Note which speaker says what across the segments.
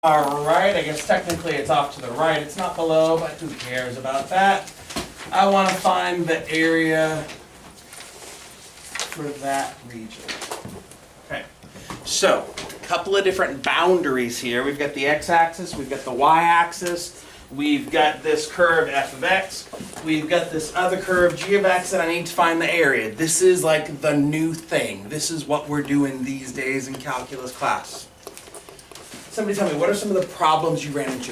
Speaker 1: All right, I guess technically it's off to the right. It's not below, but who cares about that? I want to find the area for that region. Okay, so a couple of different boundaries here. We've got the x-axis, we've got the y-axis, we've got this curve f of x, we've got this other curve g of x, and I need to find the area. This is like the new thing. This is what we're doing these days in calculus class. Somebody tell me, what are some of the problems you ran into?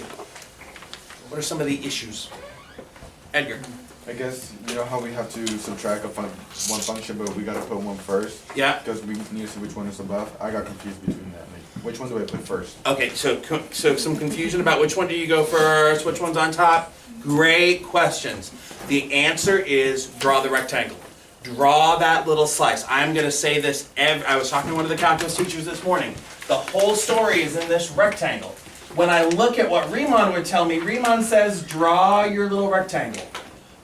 Speaker 1: What are some of the issues? Edgar.
Speaker 2: I guess, you know how we have to subtract one function, but we got to put one first?
Speaker 1: Yeah.
Speaker 2: Because we need to see which one is above. I got confused between that. Like, which one do I put first?
Speaker 1: Okay, so some confusion about which one do you go first, which one's on top? Great questions. The answer is draw the rectangle. Draw that little slice. I'm going to say this, I was talking to one of the calculus teachers this morning. The whole story is in this rectangle. When I look at what Riemann would tell me, Riemann says draw your little rectangle.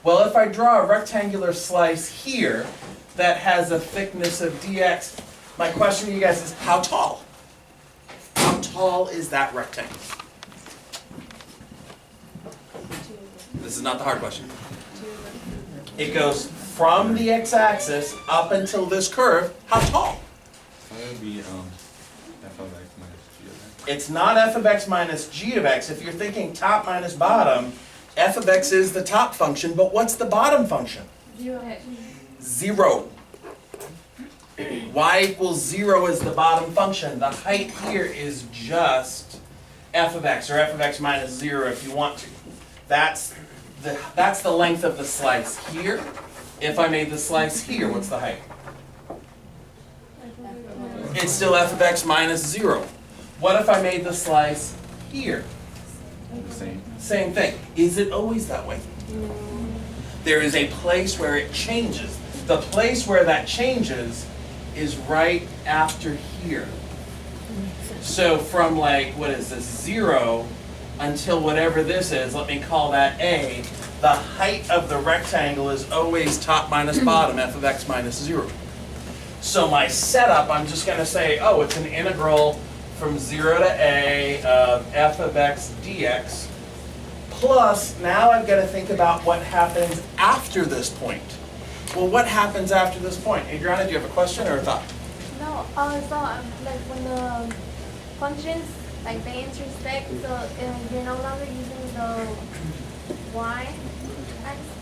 Speaker 1: Well, if I draw a rectangular slice here that has a thickness of dx, my question to you guys is how tall? How tall is that rectangle? This is not the hard question. It goes from the x-axis up until this curve. How tall?
Speaker 2: It would be f of x minus g of x.
Speaker 1: It's not f of x minus g of x. If you're thinking top minus bottom, f of x is the top function, but what's the bottom function? 0. Y equals 0 is the bottom function. The height here is just f of x, or f of x minus 0 if you want to. That's the length of the slice here. If I made the slice here, what's the height? It's still f of x minus 0. What if I made the slice here?
Speaker 2: The same.
Speaker 1: Same thing. Is it always that way? There is a place where it changes. The place where that changes is right after here. So from like, what is this, 0 until whatever this is, let me call that a, the height of the rectangle is always top minus bottom, f of x minus 0. So my setup, I'm just going to say, oh, it's an integral from 0 to a of f of x dx, plus now I've got to think about what happens after this point. Well, what happens after this point? Adriana, do you have a question or a thought?
Speaker 3: No, so like when the functions, like they intersect, so you're no longer using the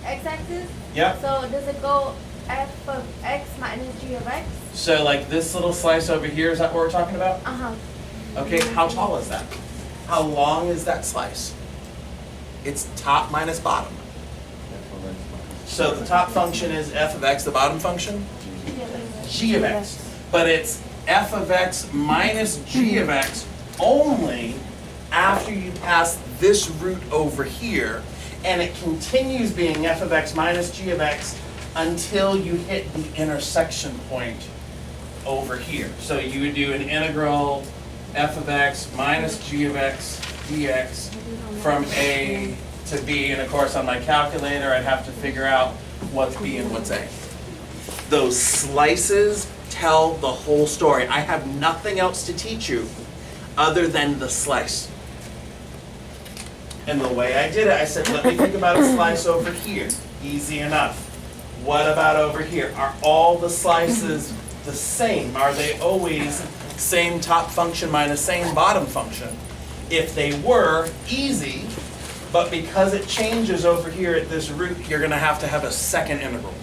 Speaker 3: x-axis?
Speaker 1: Yeah.
Speaker 3: So does it go f of x minus g of x?
Speaker 1: So like this little slice over here, is that what we're talking about?
Speaker 3: Uh-huh.
Speaker 1: Okay, how tall is that? How long is that slice? It's top minus bottom.
Speaker 2: F of x minus
Speaker 1: So the top function is f of x, the bottom function? G of x. But it's f of x minus g of x only after you pass this root over here, and it continues being f of x minus g of x until you hit the intersection point over here. So you would do an integral f of x minus g of x dx from a to b, and of course on my calculator I'd have to figure out what's b and what's a. Those slices tell the whole story. I have nothing else to teach you other than the slice. And the way I did it, I said, let me think about a slice over here. Easy enough. What about over here? Are all the slices the same? Are they always same top function minus same bottom function? If they were, easy, but because it changes over here at this root, you're going to have a second integral.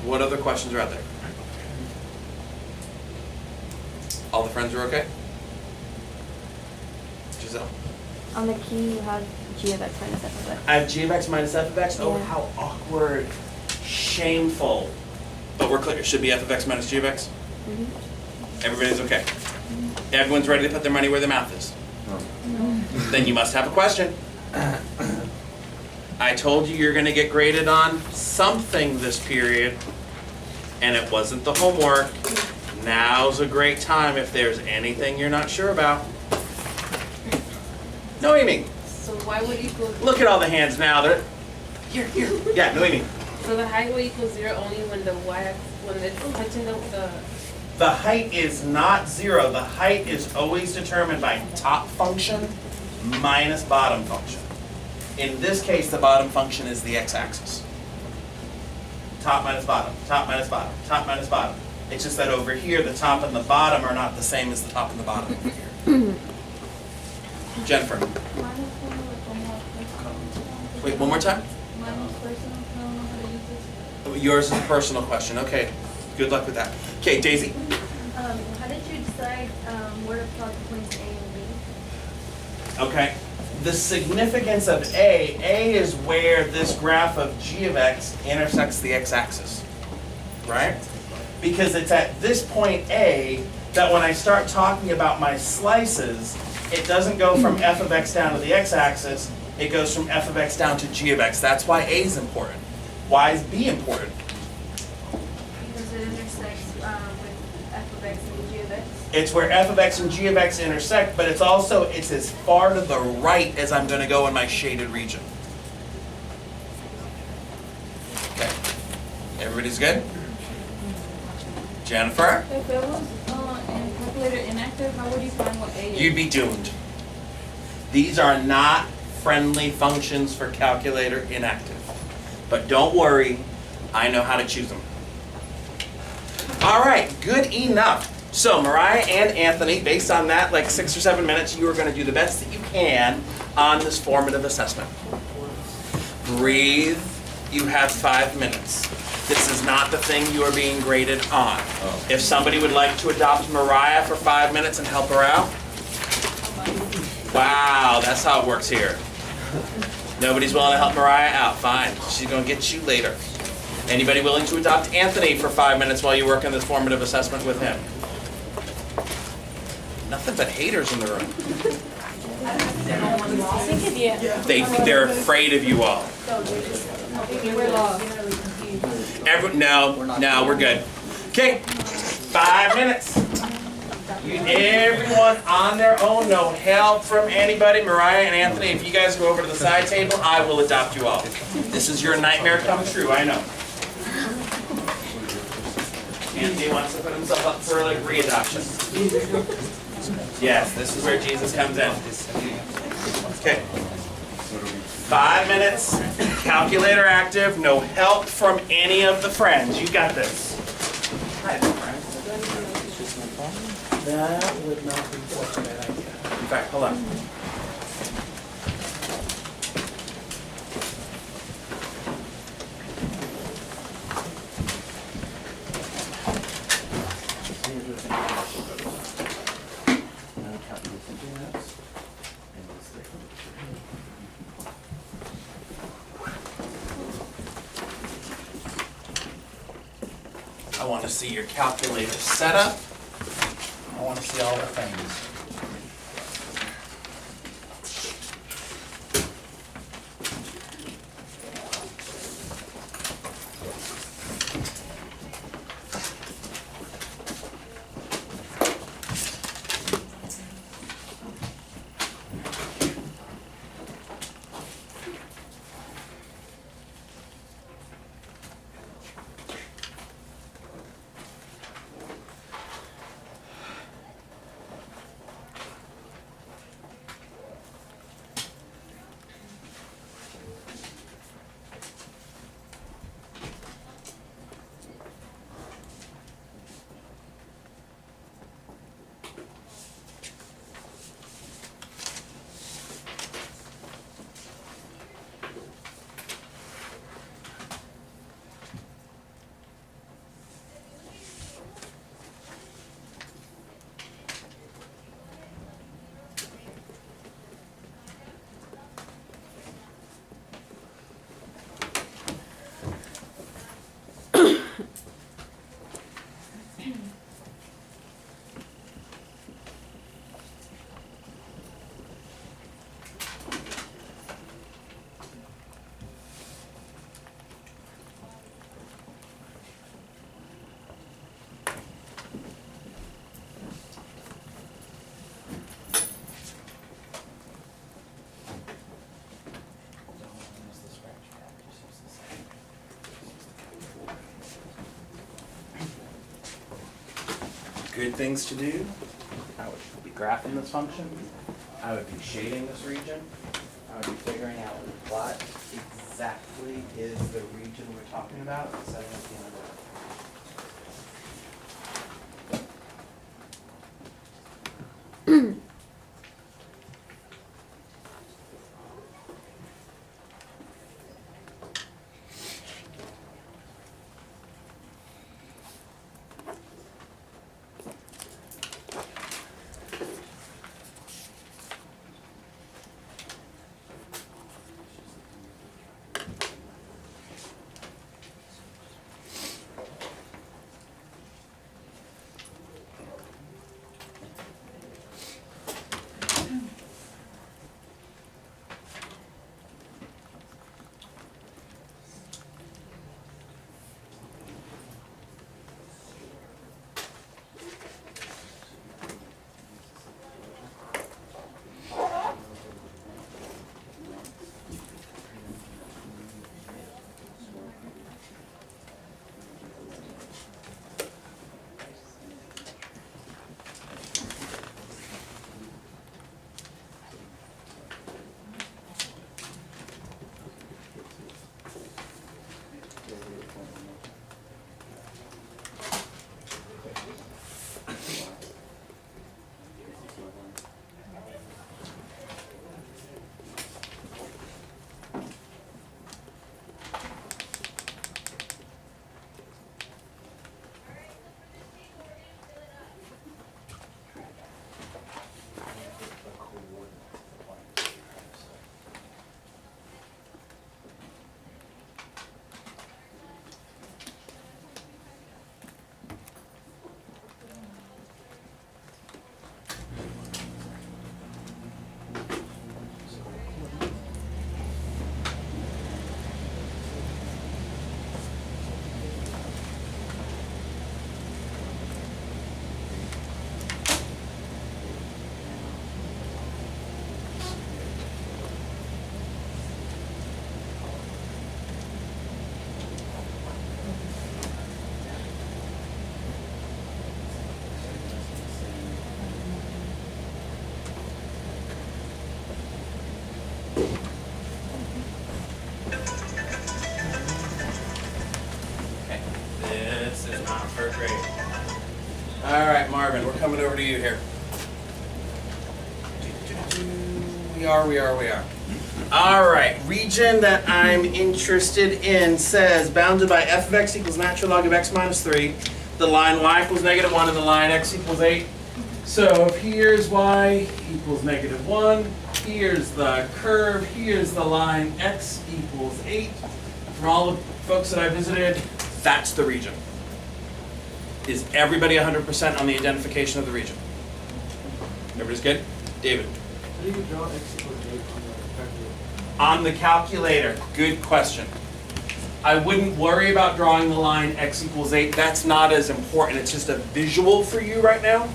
Speaker 1: What other questions are out there? All the friends are okay? Giselle?
Speaker 4: On the key, you have g of x minus f of x.
Speaker 1: I have g of x minus f of x? Oh,
Speaker 4: Yeah.
Speaker 1: how awkward. Shameful. But we're clear. It should be f of x minus g of x? Everybody's okay? Everyone's ready to put their money where their mouth is? Then you must have a question. I told you you're going to get graded on something this period, and it wasn't the homework. Now's a great time if there's anything you're not sure about. Noemi,
Speaker 5: So y would equal,
Speaker 1: look at all the hands now. They're here. Yeah, Noemi.
Speaker 5: so the height will equal 0 only when the y, when it's touching the
Speaker 1: The height is not 0. The height is always determined by top function minus bottom function. In this case, the bottom function is the x-axis. Top minus bottom, top minus bottom, top minus bottom. It's just that over here, the top and the bottom are not the same as the top and the bottom over here. Jennifer. Wait, one more time? Yours is a personal question. Okay, good luck with that. Okay, Daisy.
Speaker 3: How did you decide where to plot the points A and B?
Speaker 1: Okay. The significance of A is where this graph of g of x intersects the x-axis, right? Because it's at this point A that when I start talking about my slices, it doesn't go from f of x down to the x-axis, it goes from f of x down to g of x. That's why A is important. Why is B important?
Speaker 3: Because it intersects with f of x and g of x.
Speaker 1: It's where f of x and g of x intersect, but it's also, it's as far to the right as I'm going to go in my shaded region. Okay. Everybody's good? Jennifer?
Speaker 5: If it was in calculator inactive, how would you find what A is?
Speaker 1: You'd be doomed. These are not friendly functions for calculator inactive. But don't worry, I know how to choose them. All right, good enough. So Mariah and Anthony, based on that, like 6 or 7 minutes, you are going to do the best that you can on this formative assessment. Breathe. You have 5 minutes. This is not the thing you are being graded on. If somebody would like to adopt Mariah for 5 minutes and help her out. Wow, that's how it works here. Nobody's willing to help Mariah out. Fine. She's going to get you later. Anybody willing to adopt Anthony for 5 minutes while you work on this formative assessment with him? Nothing but haters in the room. They're afraid of you all. No, we're good. Okay, 5 minutes. Everyone on their own, no help from anybody. Mariah and Anthony, if you guys go over to the side table, I will adopt you all. This is your nightmare come true, I know. Anthony wants to put himself up for like re-adoption. Yes, this is where Jesus comes in. Okay. 5 minutes, calculator active, no help from any of the friends. You got this. Hi, friends. That would not be such a bad idea. In fact, hold on. I want to see your calculator setup. I want to see all the things. good things to do. I would be graphing this function. I would be shading this region. I would be figuring out what exactly is the region we're talking about and setting up the integral. First grade. All right, Marvin, we're coming over to you here. We are. All right, region that I'm interested in says bounded by f of x equals natural log of x minus 3, the line y equals -1 and the line x equals 8. So here's y equals -1, here's the curve, here's the line x equals 8. For all the folks that I visited, that's the region. Is everybody 100% on the identification of the region? Everybody's good? David?
Speaker 6: How do you draw x equals 8
Speaker 1: On the calculator, good question. I wouldn't worry about drawing the line x equals 8. That's not as important. It's just a visual for you right now.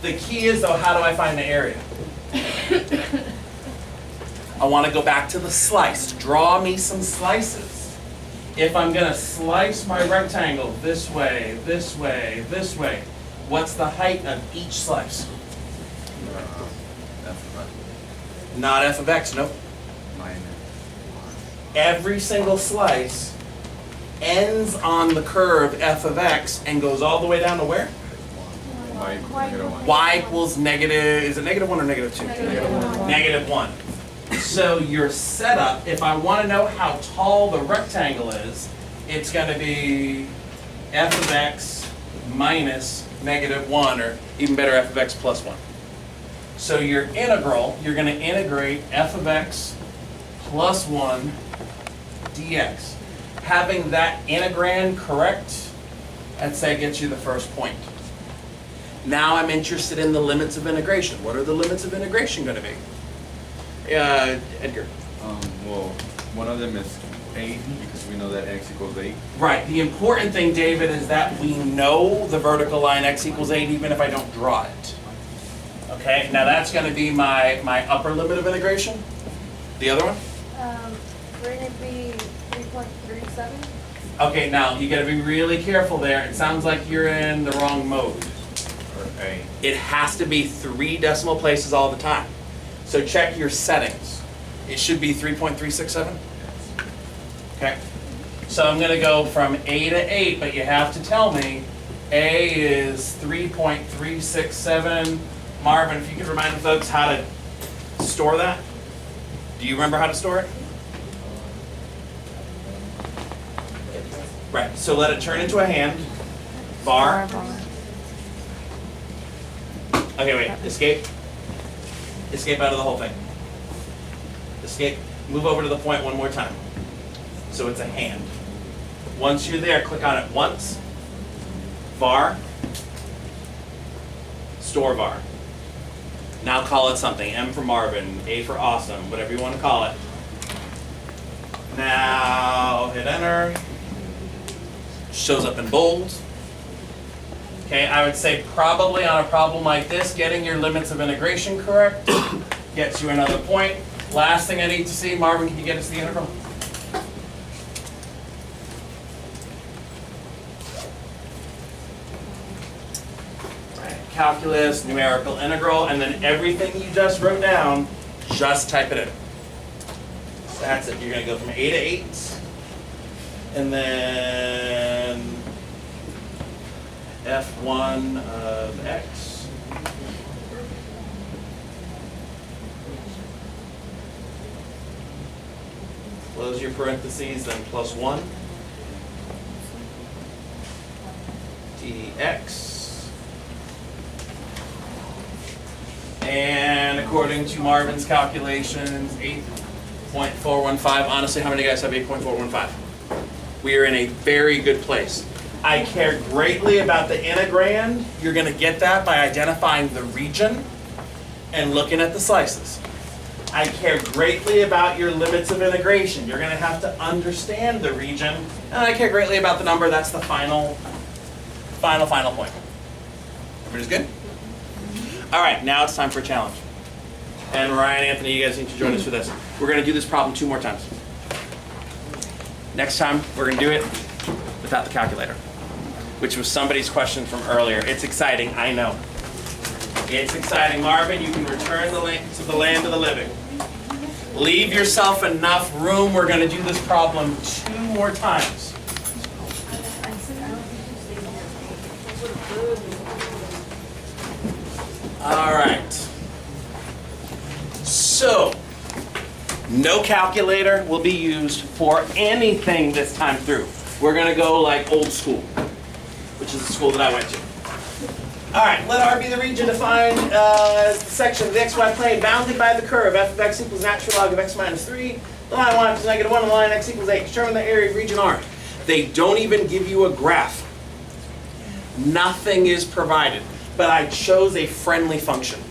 Speaker 1: The key is, though, how do I find the area? I want to go back to the slice. Draw me some slices. If I'm going to slice my rectangle this way, this way, this way, what's the height of each slice? Not f of x, nope. Every single slice ends on the curve f of x and goes all the way down to where? Y equals negative, is it -1 or -2? -1. So your setup, if I want to know how tall the rectangle is, it's going to be f of x minus -1, or even better, f of x plus 1. So your integral, you're going to integrate f of x plus 1 dx. Having that integrand correct, I'd say gets you the first point. Now I'm interested in the limits of integration. What are the limits of integration going to be? Edgar.
Speaker 2: Well, one of them is 8 because we know that x equals 8.
Speaker 1: Right. The important thing, David, is that we know the vertical line x equals 8 even if I don't draw it. Okay. Now that's going to be my upper limit of integration. The other one?
Speaker 3: Wouldn't it be 3.37?
Speaker 1: Okay. Now you got to be really careful there. It sounds like you're in the wrong mode.
Speaker 2: A.
Speaker 1: It has to be 3 decimal places all the time. So check your settings. It should be 3.367. Okay. So I'm going to go from A to 8, but you have to tell me A is 3.367. Marvin, if you could remind the folks how to store that. Do you remember how to store it? Right. So let it turn into a hand. Var. Okay, wait. Escape. Escape out of the whole thing. Escape. Move over to the point one more time. So it's a hand. Once you're there, click on it once. Var. Store var. Now call it something. M for Marvin, A for awesome, whatever you want to call it. Now hit enter. Shows up in bold. Okay, I would say probably on a problem like this, getting your limits of integration correct gets you another point. Last thing I need to see, Marvin, can you get us the integral? Right, calculus, numerical integral, and then everything you just wrote down, just type it in. So that's it. You're going to go from A to 8, and then f1 of x close your parentheses, then plus 1 dx, and according to Marvin's calculations 8.415. Honestly, how many guys have 8.415? We are in a very good place. I care greatly about the integrand. You're going to get that by identifying the region and looking at the slices. I care greatly about your limits of integration. You're going to have to understand the region. And I care greatly about the number. That's the final point. Everybody's good? All right, now it's time for a challenge. And Ryan, Anthony, you guys need to join us for this. We're going to do this problem 2 more times. Next time, we're going to do it without the calculator, which was somebody's question from earlier. It's exciting, I know. It's exciting. Marvin, you can return to the land of the living. Leave yourself enough room. We're going to do this problem 2 more times. All right. So, no calculator will be used for anything this time through. We're going to go like old school, which is the school that I went to. All right, let R be the region defined as the section of the xy plane bounded by the curve f of x equals natural log of x minus 3. The line y equals negative 1 and the line x equals 8. Determine the area of region R. They don't even give you a graph. Nothing is provided. But I chose a friendly function.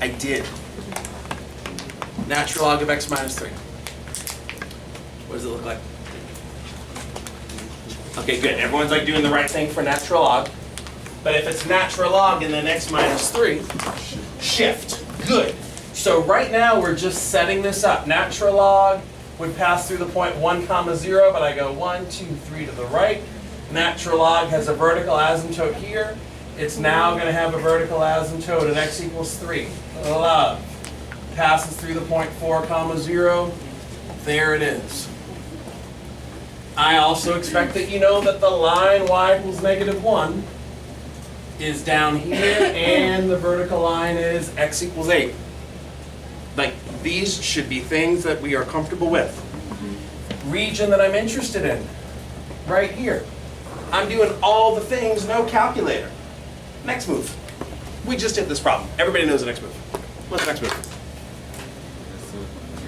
Speaker 1: I did. Natural log of x minus 3. What does it look like? Okay, good. Everyone's like doing the right thing for natural log. But if it's natural log and then x minus 3, shift. Good. So right now we're just setting this up. Natural log would pass through the point 1, 0, but I go 1, 2, 3 to the right. Natural log has a vertical asymptote here. It's now going to have a vertical asymptote at x equals 3. Love. Passes through the point 4, 0. There it is. I also expect that you know that the line y equals negative 1 is down here, and the vertical line is x equals 8. Like, these should be things that we are comfortable with. Region that I'm interested in, right here. I'm doing all the things, no calculator. Next move. We just did this problem. Everybody knows the next move. What's the next move?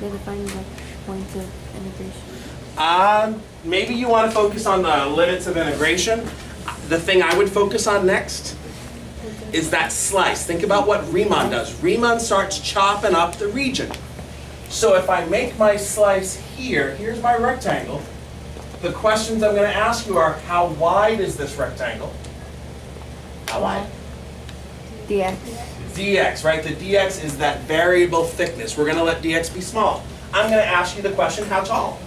Speaker 4: They're defining the points of integration.
Speaker 1: Maybe you want to focus on the limits of integration. The thing I would focus on next is that slice. Think about what Riemann does. Riemann starts chopping up the region. So if I make my slice here, here's my rectangle. The questions I'm going to ask you are, how wide is this rectangle? How wide?
Speaker 4: dx.
Speaker 1: dx, right? The dx is that variable thickness. We're going to let dx be small. I'm going to ask you the question, how tall?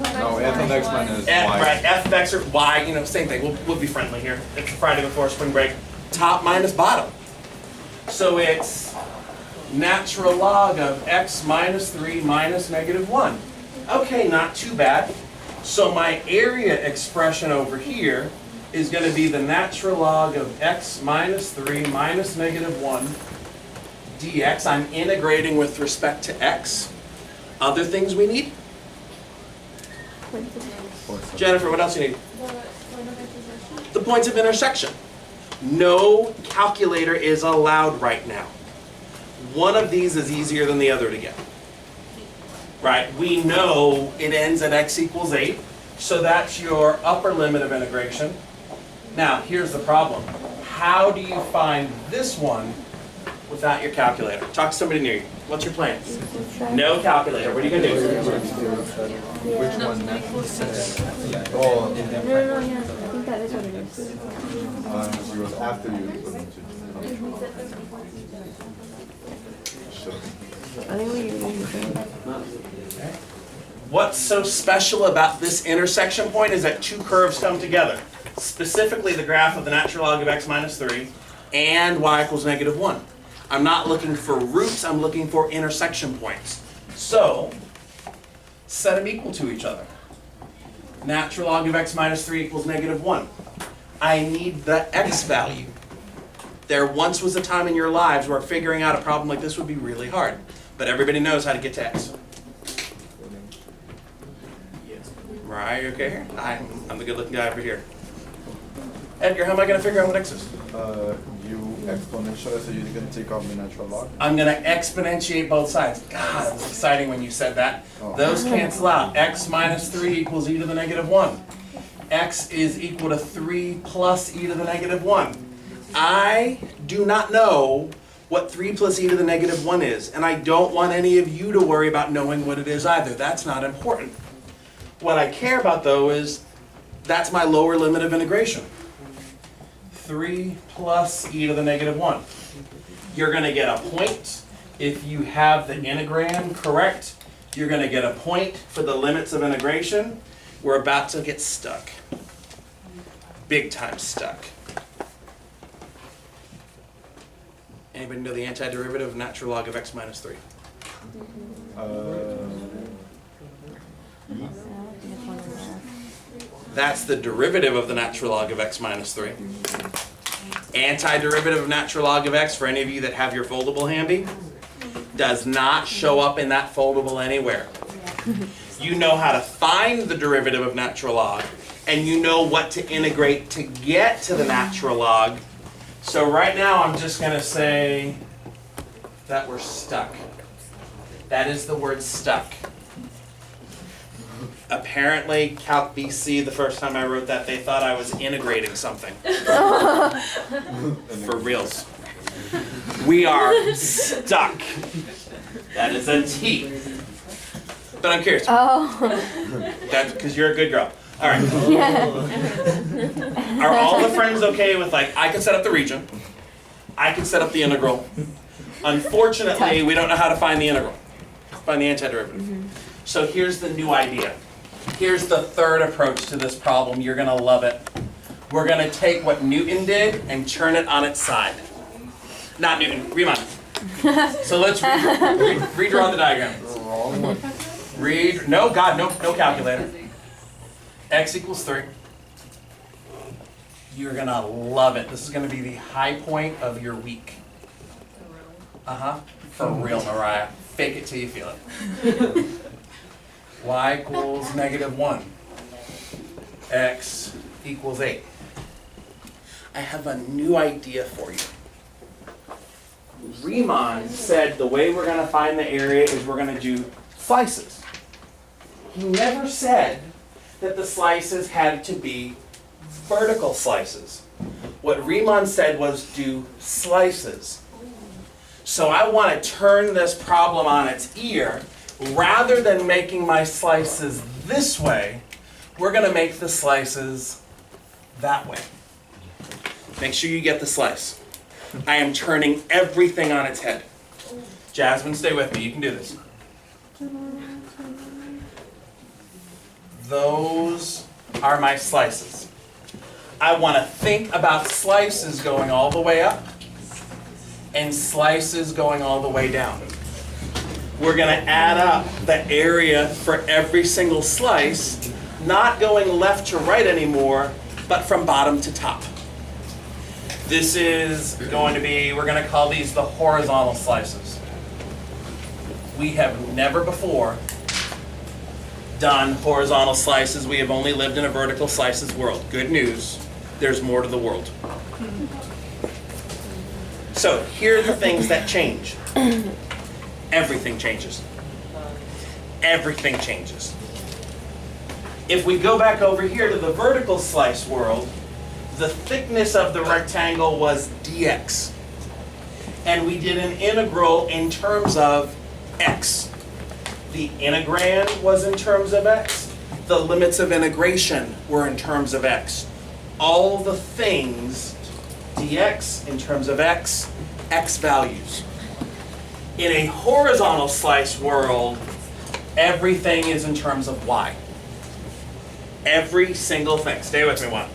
Speaker 2: No, f of x minus
Speaker 1: F,
Speaker 2: y.
Speaker 1: right, f of x or y, you know, same thing. We'll be friendly here. It's Friday before spring break. Top minus bottom. So it's natural log of x minus 3 minus negative 1. Okay, not too bad. So my area expression over here is going to be the natural log of x minus 3 minus negative 1 dx. I'm integrating with respect to x. Other things we need? Jennifer, what else you need? The points of intersection. No calculator is allowed right now. One of these is easier than the other to get. Right? We know it ends at x equals 8, so that's your upper limit of integration. Now, here's the problem. How do you find this one without your calculator? Talk to somebody near you. What's your plan? No calculator. What are you going to do?
Speaker 2: Which one? Oh,
Speaker 4: No, yeah. I think that is what it is.
Speaker 2: it was after you implemented. Sure.
Speaker 4: I think we use
Speaker 1: What's so special about this intersection point is that two curves come together. Specifically the graph of the natural log of x minus 3 and y equals negative 1. I'm not looking for roots, I'm looking for intersection points. So, set them equal to each other. Natural log of x minus 3 equals negative 1. I need the x value. There once was a time in your lives where figuring out a problem like this would be really hard. But everybody knows how to get to x. Right, you okay here? I'm the good looking guy over here. Edgar, how am I going to figure out what x is?
Speaker 2: You exponentialize, so you're going to take off the natural log.
Speaker 1: I'm going to exponentiate both sides. God, it was exciting when you said that.
Speaker 2: Oh.
Speaker 1: Those cancel out. X minus 3 equals e to the negative 1. X is equal to 3 plus e to the negative 1. I do not know what 3 plus e to the negative 1 is, and I don't want any of you to worry about knowing what it is either. That's not important. What I care about, though, is that's my lower limit of integration. 3 plus e to the negative 1. You're going to get a point if you have the integram correct. You're going to get a point for the limits of integration. We're about to get stuck. Big time stuck. Anybody know the antiderivative of natural log of x minus 3? That's the derivative of the natural log of x minus 3. Antiderivative of natural log of x, for any of you that have your foldable handy, does not show up in that foldable anywhere. You know how to find the derivative of natural log, and you know what to integrate to get to the natural log. So right now I'm just going to say that we're stuck. That is the word stuck. Apparently, Calc BC, the first time I wrote that, they thought I was integrating something. For reals. We are stuck. That is a T. But I'm curious.
Speaker 4: Oh.
Speaker 1: That's because you're a good girl. All right.
Speaker 4: Yeah.
Speaker 1: Are all the friends okay with, like, I can set up the region, I can set up the integral. Unfortunately, we don't know how to find the integral, find the antiderivative. So here's the new idea. Here's the third approach to this problem. You're going to love it. We're going to take what Newton did and turn it on its side. Not Newton, Riemann. So let's redraw the diagram. No calculator. X equals 3. You're going to love it. This is going to be the high point of your week. For real, Mariah. Fake it till you feel it. Y equals negative 1. X equals 8. I have a new idea for you. Riemann said the way we're going to find the area is we're going to do slices. He never said that the slices had to be vertical slices. What Riemann said was do slices. So I want to turn this problem on its ear. Rather than making my slices this way, we're going to make the slices that way. Make sure you get the slice. I am turning everything on its head. Jasmine, stay with me. You can do this. those are my slices. I want to think about slices going all the way up and slices going all the way down. We're going to add up the area for every single slice, not going left to right anymore, but from bottom to top. This is going to be, we're going to call these the horizontal slices. We have never before done horizontal slices. We have only lived in a vertical slices world. Good news, there's more to the world. So here are the things that change. Everything changes. Everything changes. If we go back over here to the vertical slice world, the thickness of the rectangle was dx. And we did an integral in terms of x. The integrand was in terms of x. The limits of integration were in terms of x. All the things, dx in terms of x, x values. In a horizontal slice world, everything is in terms of y. Every single thing. Stay with me one.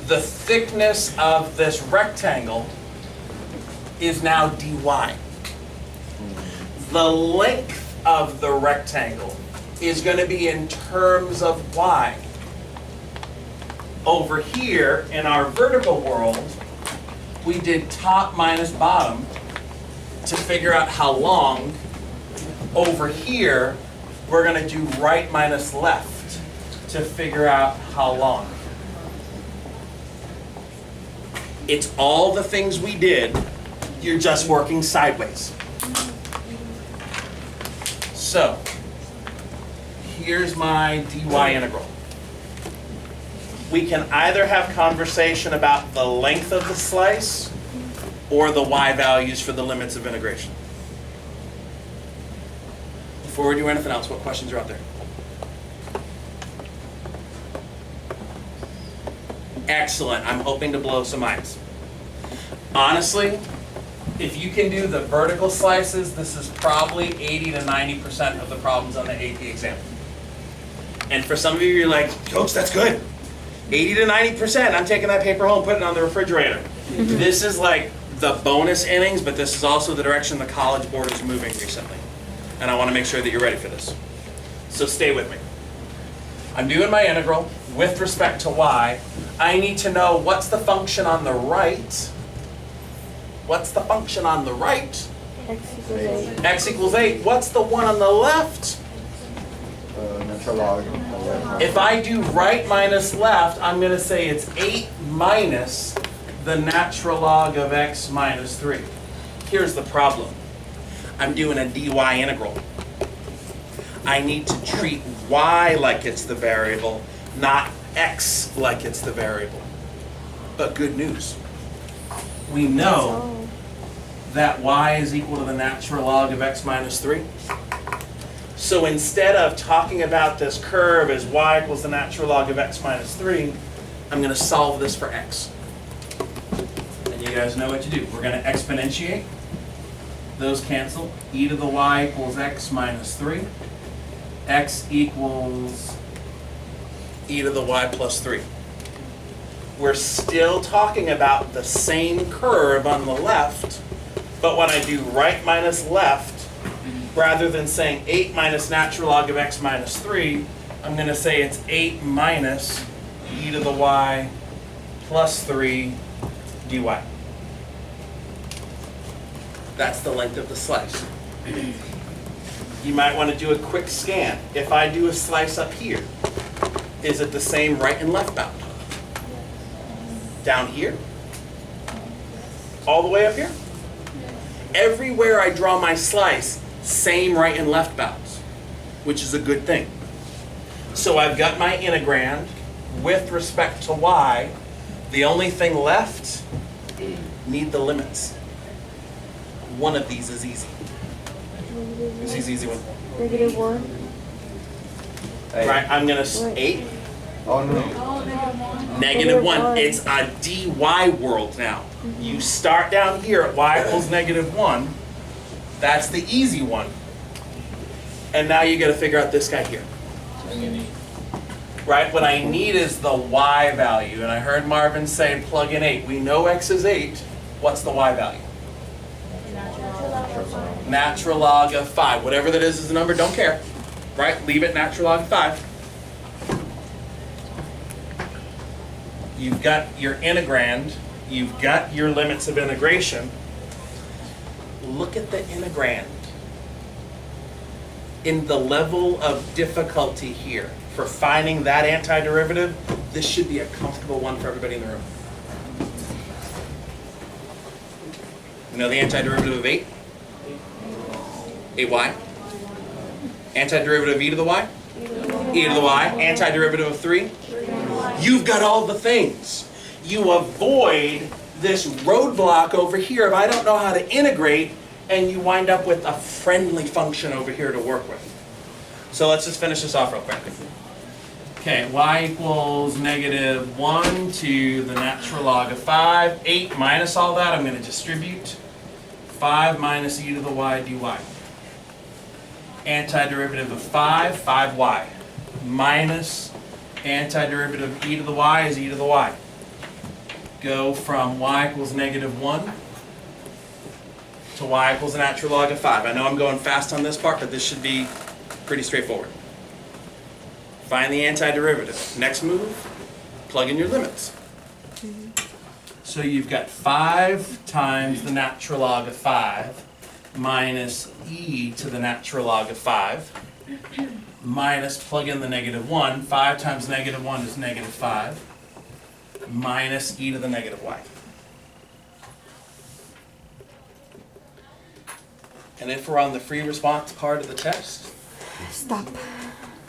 Speaker 1: The thickness of this rectangle is now dy. The length of the rectangle is going to be in terms of y. Over here in our vertical world, we did top minus bottom to figure out how long. Over here, we're going to do right minus left to figure out how long. It's all the things we did, you're just working sideways. So, here's my dy integral. We can either have conversation about the length of the slice or the y values for the limits of integration. Before we do anything else, what questions are out there? Excellent. I'm hoping to blow some minds. Honestly, if you can do the vertical slices, this is probably 80 to 90% of the problems on the AP exam. And for some of you, you're like, Coach, that's good. 80 to 90%. I'm taking that paper home, putting it on the refrigerator. This is like the bonus innings, but this is also the direction the College Board is moving recently. And I want to make sure that you're ready for this. So stay with me. I'm doing my integral with respect to y. I need to know what's the function on the right. What's the function on the right?
Speaker 4: X equals 8.
Speaker 1: X equals 8. What's the one on the left?
Speaker 2: Natural log.
Speaker 1: If I do right minus left, I'm going to say it's 8 minus the natural log of x minus 3. Here's the problem. I'm doing a dy integral. I need to treat y like it's the variable, not x like it's the variable. But good news. We know that y is equal to the natural log of x minus 3. So instead of talking about this curve as y equals the natural log of x minus 3, I'm going to solve this for x. And you guys know what to do. We're going to exponentiate. Those cancel. E to the y equals x minus 3. X equals e to the y plus 3. We're still talking about the same curve on the left, but when I do right minus left, rather than saying 8 minus natural log of x minus 3, I'm going to say it's 8 minus e to the y plus 3 dy. That's the length of the slice. You might want to do a quick scan. If I do a slice up here, is it the same right and left bound? Down here? All the way up here? Everywhere I draw my slice, same right and left bounds, which is a good thing. So I've got my integrand with respect to y. The only thing left, need the limits. One of these is easy. This is easy one.
Speaker 4: -1.
Speaker 1: Right, I'm gonna 8.
Speaker 2: Oh no.
Speaker 1: -1. It's a dy world now. You start down here at y equals -1. That's the easy one. And now you got to figure out this guy here. right? What I need is the y value. And I heard Marvin say plug in 8. We know x is 8. What's the y value? Natural log of 5. Whatever that is the number, don't care. Right? Leave it natural log of 5. You've got your integrand. You've got your limits of integration. Look at the integrand. In the level of difficulty here for finding that antiderivative, this should be a comfortable one for everybody in the room. You know the antiderivative of 8? 8y. Antiderivative of e to the y? E to the y. Antiderivative of 3? You've got all the things. You avoid this roadblock over here if I don't know how to integrate, and you wind up with a friendly function over here to work with. So let's just finish this off real quick. Okay, y equals negative 1 to the natural log of 5. 8 minus all that, I'm going to distribute. 5 minus e to the y dy. Antiderivative of 5, 5y. Minus antiderivative of e to the y is e to the y. Go from y equals negative 1 to y equals the natural log of 5. I know I'm going fast on this part, but this should be pretty straightforward. Find the antiderivative. Next move, plug in your limits. So you've got 5 times the natural log of 5 minus e to the natural log of 5 minus, plug in the negative 1. 5 times negative 1 is negative 5 minus e to the negative y. And if we're on the free response part of the test,
Speaker 4: Stop.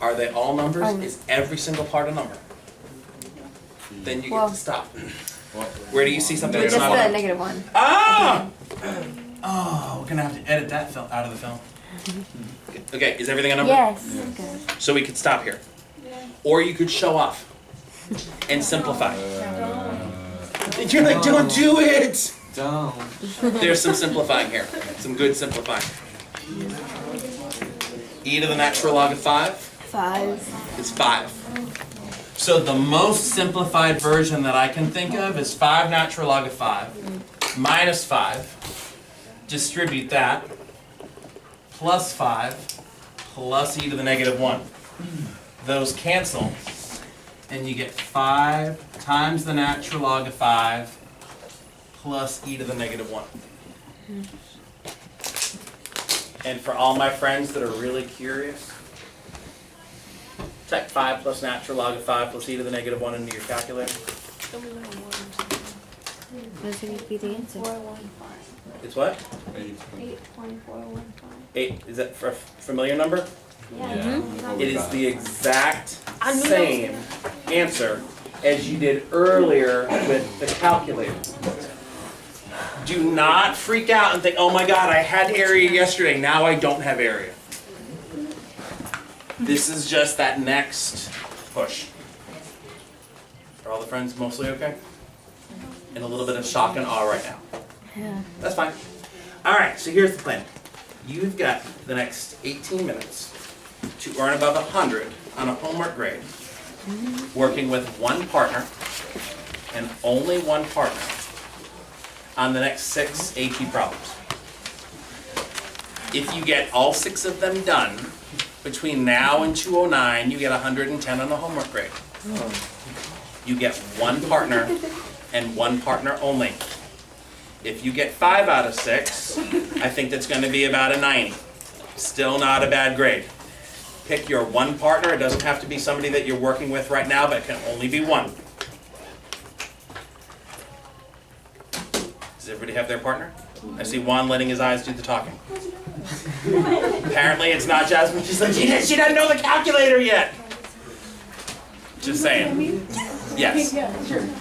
Speaker 1: are they all numbers? Is every single part a number? Then you get to stop. Where do you see something that's
Speaker 4: Just
Speaker 1: not a
Speaker 4: the
Speaker 1: number?
Speaker 4: negative 1.
Speaker 1: Ah! Oh, we're gonna have to edit that film out of the film. Okay, is everything a number?
Speaker 4: Yes. Okay.
Speaker 1: So we could stop here. Or you could show off and simplify. You're like, don't do it!
Speaker 2: Don't.
Speaker 1: There's some simplifying here. Some good simplifying. E to the natural log of 5
Speaker 4: 5.
Speaker 1: is 5. So the most simplified version that I can think of is 5 natural log of 5 minus 5. Distribute that. Plus 5 plus e to the negative 1. Those cancel. And you get 5 times the natural log of 5 plus e to the negative 1. And for all my friends that are really curious, type 5 plus natural log of 5 plus e to the negative 1 into your calculator.
Speaker 4: What's going to be the answer?
Speaker 3: 415.
Speaker 1: It's what?
Speaker 3: 8.415.
Speaker 1: 8. Is that a familiar number?
Speaker 3: Yeah.
Speaker 1: It is the exact same answer as you did earlier with the calculator. Do not freak out and think, oh my god, I had area yesterday, now I don't have area. This is just that next push. Are all the friends mostly okay? And a little bit of shock and awe right now.
Speaker 4: Yeah.
Speaker 1: That's fine. Alright, so here's the plan. You've got the next 18 minutes to earn above 100 on a homework grade, working with one partner, and only one partner, on the next 6 AP problems. If you get all 6 of them done between now and 2:09, you get 110 on the homework grade. You get one partner and one partner only. If you get 5 out of 6, I think that's going to be about a 90. Still not a bad grade. Pick your one partner. It doesn't have to be somebody that you're working with right now, but it can only be one. Does everybody have their partner? I see Juan letting his eyes do the talking. Apparently it's not Jasmine. She's like, she doesn't know the calculator yet. Just saying. Yes.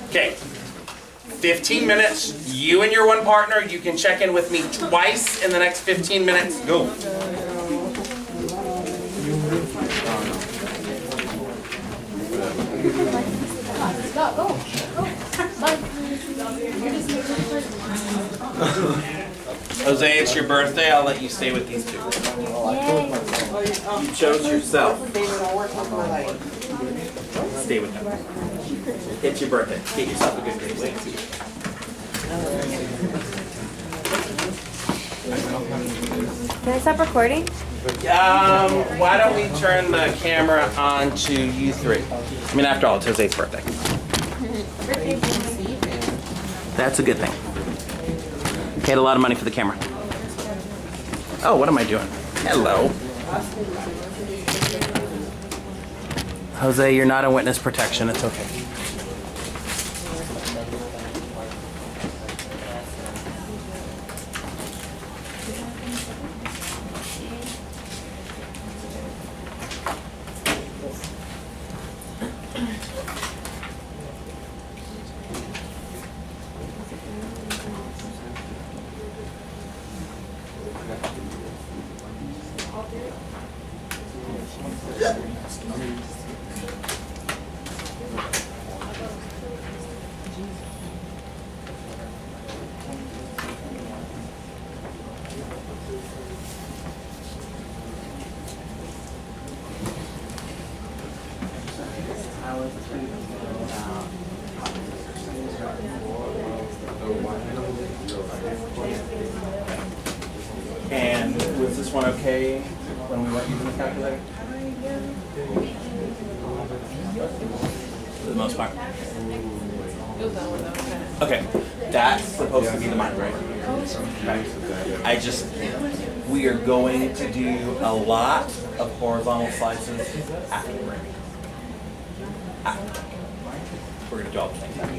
Speaker 1: Okay. 15 minutes. You and your one partner. You can check in with me twice in the next 15 minutes. Go. Jose, it's your birthday. I'll let you stay with these two.
Speaker 4: Yay.
Speaker 1: You chose yourself. stay with them. It's your birthday. Get yourself a good grade. Wait.
Speaker 4: Can I stop recording?
Speaker 1: Why don't we turn the camera on to you three? I mean, after all, it's his 8th birthday. That's a good thing. Paid a lot of money for the camera. Oh, what am I doing? Hello. Jose, you're not in witness protection. It's okay. And was this one okay when we weren't using the calculator? For the most part. Okay, that's supposed to be the mind, right? We are going to do a lot of horizontal slices after the break. We're going to do all the things after.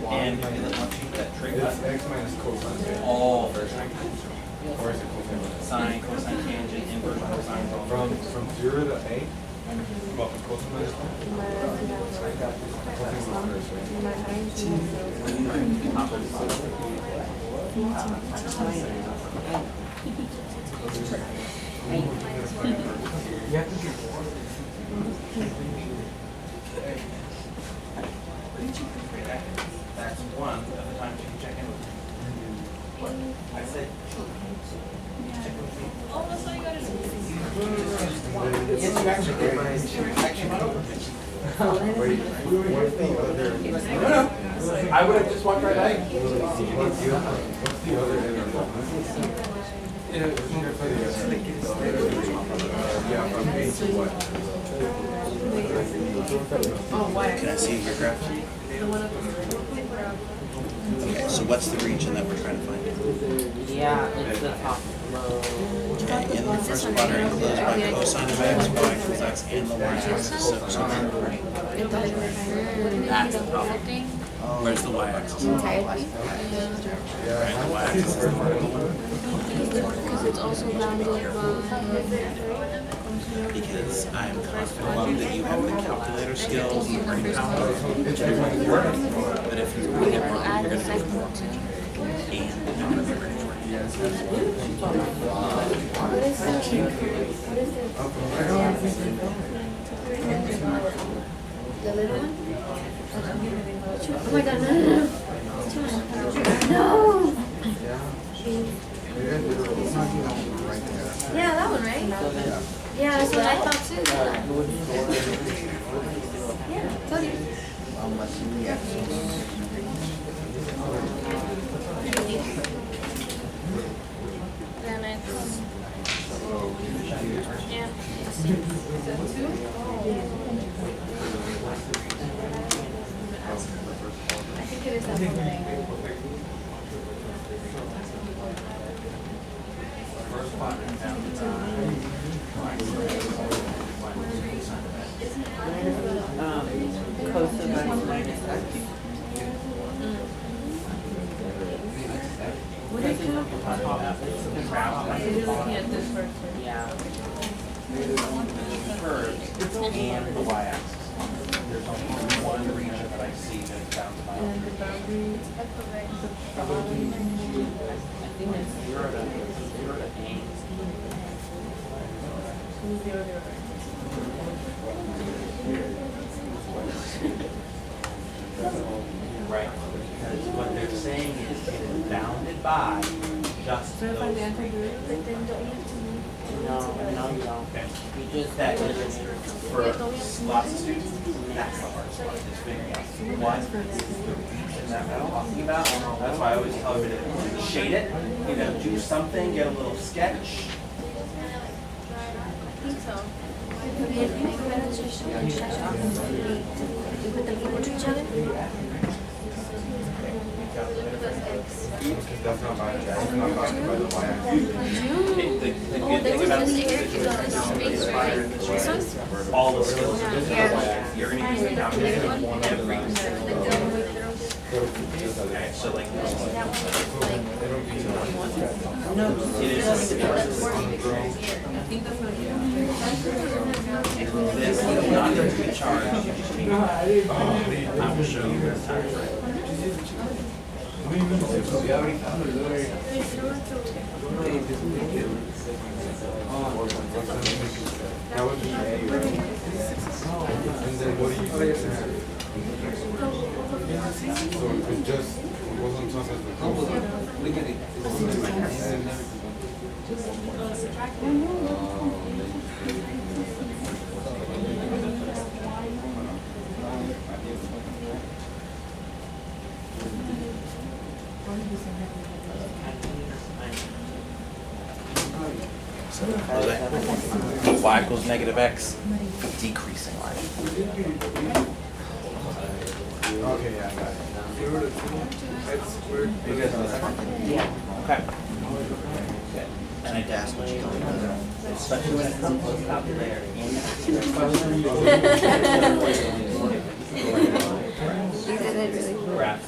Speaker 1: And once you get that trig button,
Speaker 2: X minus cosine.
Speaker 1: all first or is it sine, cosine, tangent, inverse, cosine,
Speaker 2: From 0 to 8? Well, from cosine minus 1?
Speaker 1: That's one of the times you can check in with me. What? I said,
Speaker 5: Oh, that's all you gotta do.
Speaker 1: yes, you actually did. Actually went over. No. I would have just walked right by.
Speaker 2: What's the other interval? Yeah, from 8 to what?
Speaker 1: Can I see your graph? Okay, so what's the region that we're trying to find?
Speaker 7: Yeah, it's the top row.
Speaker 1: Okay, in the first quadrant enclosed by cosine of x, y equals x, and the y-axis. So that's the problem. Where's the y-axis? Right, the y-axis is the vertical one.
Speaker 3: Because it's also bounded by.
Speaker 1: Because I am confident that you have the calculator skills and the brain power to do my work. But if you really get wrong, you're going to do it wrong. And you're not going to be ready for it.
Speaker 3: The little one? Oh my god, no. No! Yeah, that one, right? Yeah, that's what I thought too. Yeah, told you. Then it's, yeah. I think it is that one.
Speaker 7: Cosine minus x.
Speaker 5: What do you count? You're looking at this first.
Speaker 7: Yeah.
Speaker 1: Curves and the y-axis. There's only one region that I see that is bounded by.
Speaker 5: And the boundary.
Speaker 7: I think it's 0 to 8.
Speaker 8: Right, because what they're saying is it is bounded by just those.
Speaker 3: But then don't you have to
Speaker 7: No, you don't.
Speaker 8: Okay.
Speaker 7: You just
Speaker 8: That
Speaker 7: put
Speaker 8: is
Speaker 7: it in.
Speaker 8: for lots of students, that's the hardest part, is figuring out what is the region that we're talking about. That's why I always tell everybody to shade it, do something, get a little sketch.
Speaker 3: I think so.
Speaker 4: You put them equal to each other?
Speaker 2: Because that's not bounded, that's not bounded by the y-axis.
Speaker 1: The good thing about
Speaker 8: All the skills are just
Speaker 3: Yeah.
Speaker 8: you're gonna use the calculator on every single okay, so like this one. It is this is not going to be charged, you just change it. I will show you the time frame.
Speaker 2: That would be A, right? And then what do you say? So it just goes on top of the
Speaker 1: y equals negative x, decreasing line.
Speaker 2: Okay, yeah, I got it. X squared.
Speaker 8: Yeah. Okay. And I definitely, especially when it comes to the calculator,
Speaker 4: You did it really.
Speaker 8: graph.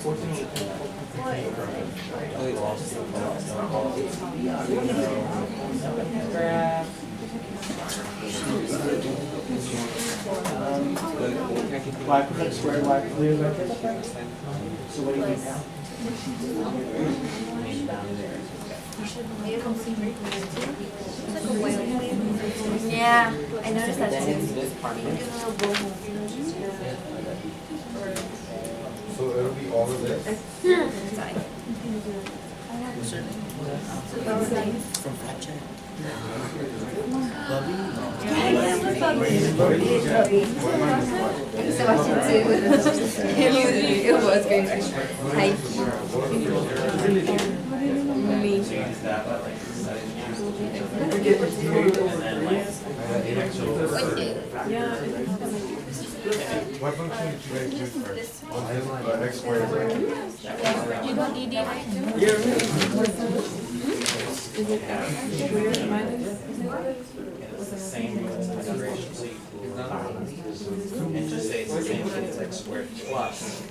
Speaker 8: Y squared, y cleared right there. So what do you think now?
Speaker 4: Yeah, I noticed that
Speaker 7: Then it's
Speaker 4: too.
Speaker 7: this part.
Speaker 2: So it'll be all of this?
Speaker 7: From fat check.
Speaker 4: So I should too. It was crazy. Hi. Me.
Speaker 2: What function did you guys use first? X squared, right?
Speaker 3: You don't need it right too?
Speaker 8: It's the same integration, so you and just say it's the same thing as x squared plus.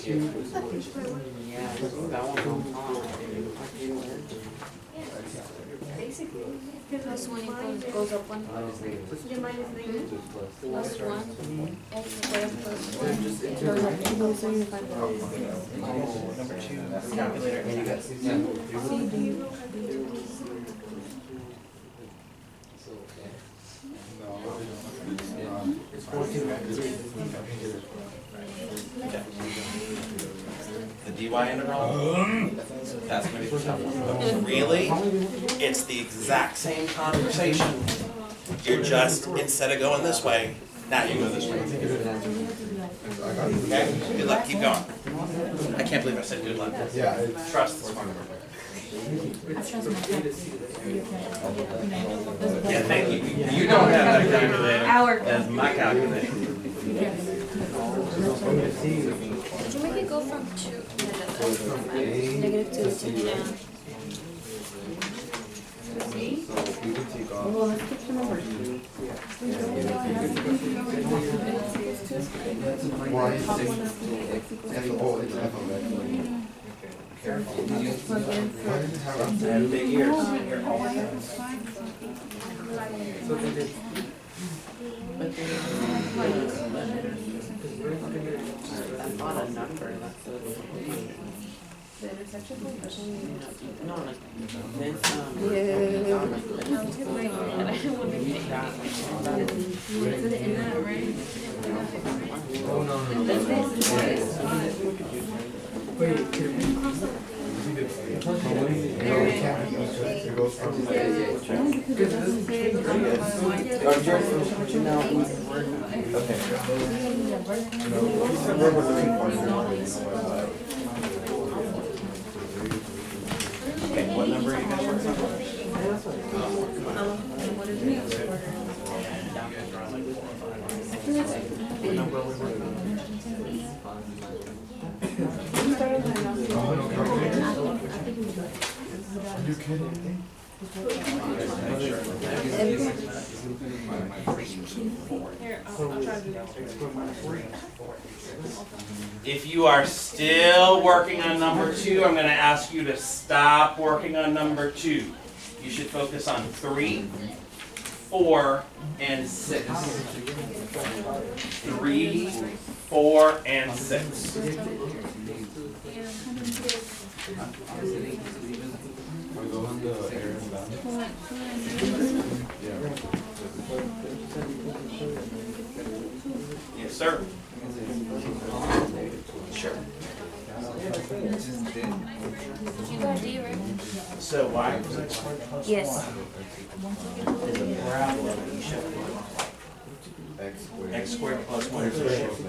Speaker 7: Yeah, that one
Speaker 4: Plus one equals goes up one. Plus one. X squared plus one. Goes up two.
Speaker 8: Number two, calculator, and you got
Speaker 2: It's 14, right?
Speaker 1: The dy integral, that's gonna be the tough one. But really, it's the exact same conversation. You're just, instead of going this way, now you go this way. Okay, good luck, keep going. I can't believe I said good luck.
Speaker 2: Yeah, it's
Speaker 1: Trust this one. Yeah, thank you. You don't have that calculator. That's my calculator.
Speaker 4: Did you make it go from two? Negative two to yeah.
Speaker 2: so you can take off.
Speaker 4: Well, let's keep the numbers.
Speaker 2: Why is it? Oh, it's F of X. Careful. Why does it have a
Speaker 8: and big ears.
Speaker 7: That's not a number, that's a No, like this.
Speaker 2: Oh, no. Wait, can we? No, we can't. It goes from. We're looking for.
Speaker 8: Okay, what number are you guys working on? What number are we working on?
Speaker 2: Are you kidding?
Speaker 1: If you are still working on number 2, I'm going to ask you to stop working on number 2. You should focus on 3, 4, and 6. 3, 4, and 6. Yes, sir. Sure.
Speaker 4: You got D, right?
Speaker 1: So y was x squared plus 1
Speaker 4: Yes.
Speaker 1: is a parabola that you should x squared plus 1 is a shift.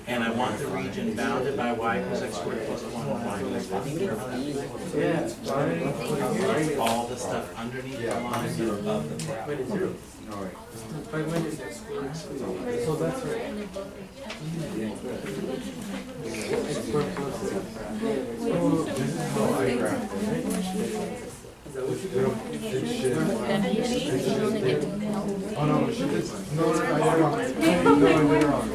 Speaker 1: And I want the region bounded by y equals x squared plus 1 and y equals all the stuff underneath the lines and above the parabola.
Speaker 6: So that's right.
Speaker 2: Oh, no, she did. No, I did wrong. No, I did wrong.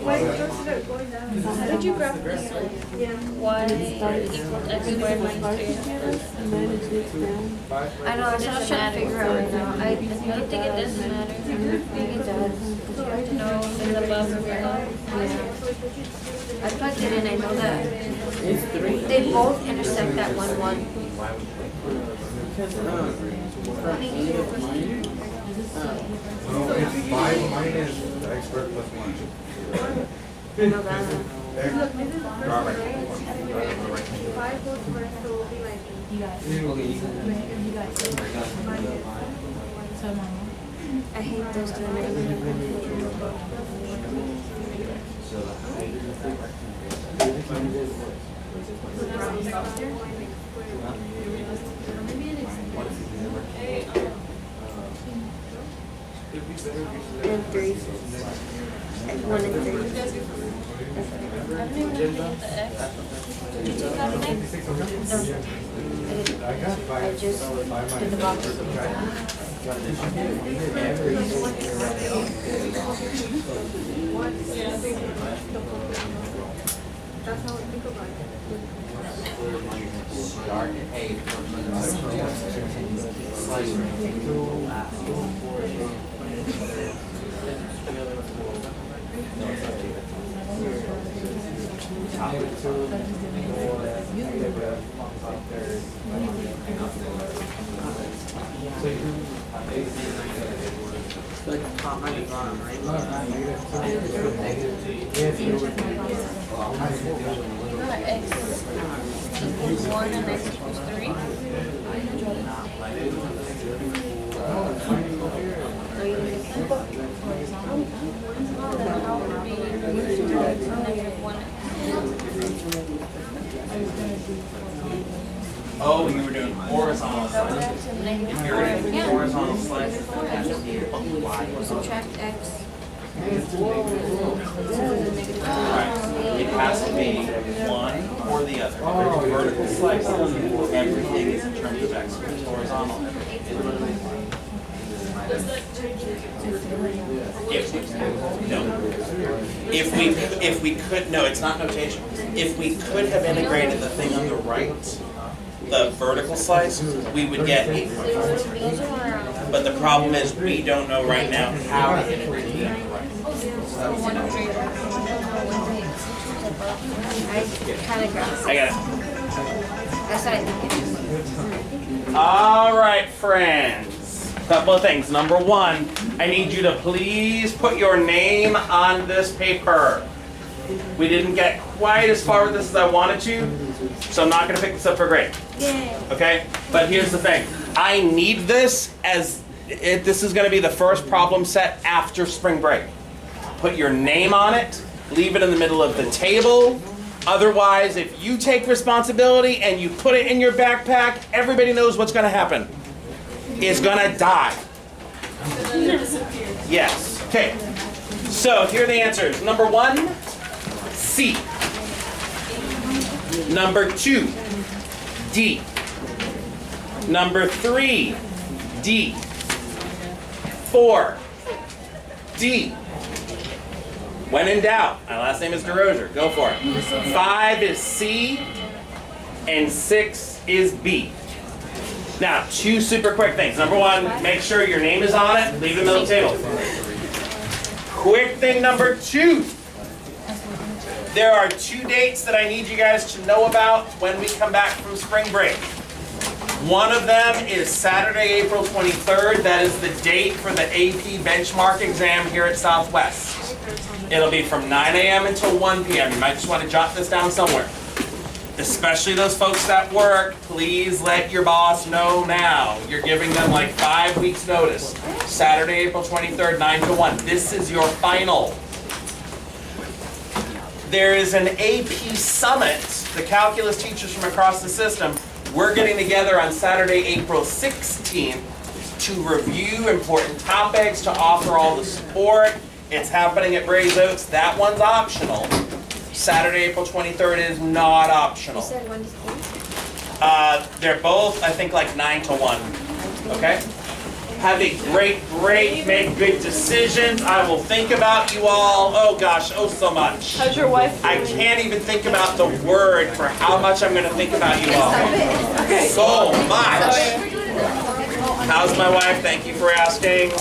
Speaker 4: How did you graph this one? Y equals x squared minus 3. I know, I'm just trying to figure out right now. I don't think it does matter. I think it does. You have to know if it's above or below. I plugged it in, I know that. They both intersect that 1, 1.
Speaker 2: No, it's 5 minus the x squared plus 1.
Speaker 3: I know that. Look, this is
Speaker 2: Robert.
Speaker 3: 5 whole squared, so it will be like.
Speaker 4: I hate those two. And 3. And 1 and 3.
Speaker 5: I don't even know what the X. Did you take out an X?
Speaker 2: I got 5.
Speaker 4: I just did the box.
Speaker 3: That's how I think about it.
Speaker 7: Like top minus bottom, right?
Speaker 4: Not X equals 1 and X equals 3.
Speaker 1: Oh, you were doing horizontal slices. If you're doing horizontal slices, it has to be y.
Speaker 4: Subtract X.
Speaker 1: Right. It has to be one or the other. If there's vertical slices, everything is in terms of x. If it's horizontal, if we could, no, it's not notation. If we could have integrated the thing on the right, the vertical slice, we would get 8. But the problem is we don't know right now how to integrate it on the right.
Speaker 4: I kind of grasped.
Speaker 1: I got it.
Speaker 4: That's what I think it is.
Speaker 1: All right, friends. Couple of things. Number one, I need you to please put your name on this paper. We didn't get quite as far with this as I wanted to, so I'm not going to pick this up for grade. Okay? But here's the thing. I need this as this is going to be the first problem set after spring break. Put your name on it. Leave it in the middle of the table. Otherwise, if you take responsibility and you put it in your backpack, everybody knows what's going to happen. It's going to die. Yes. Okay. So here are the answers. Number 1, C. Number 2, D. Number 3, D. 4, D. When in doubt, my last name is DeRozier. Go for it. 5 is C, and 6 is B. Now, 2 super quick things. Number 1, make sure your name is on it. Leave it in the middle of the table. Quick thing number 2. There are 2 dates that I need you guys to know about when we come back from spring break. One of them is Saturday, April 23rd. That is the date for the AP benchmark exam here at Southwest. It'll be from 9 a.m. until 1 p.m. You might just want to jot this down somewhere. Especially those folks that work, please let your boss know now. You're giving them like 5 weeks notice. Saturday, April 23rd, 9 to 1. This is your final. There is an AP summit, the calculus teachers from across the system. We're getting together on Saturday, April 16th to review important topics, to offer all the support. It's happening at Brays Oaks. That one's optional. Saturday, April 23rd is not optional.
Speaker 4: You said 1 to 3?
Speaker 1: They're both, I think, like 9 to 1. Okay? Have a great break. Make good decisions. I will think about you all. Oh gosh, oh so much.
Speaker 5: How's your wife
Speaker 1: I
Speaker 5: doing?
Speaker 1: can't even think about the word for how much I'm going to think about you all. So much. How's my wife? Thank you for asking.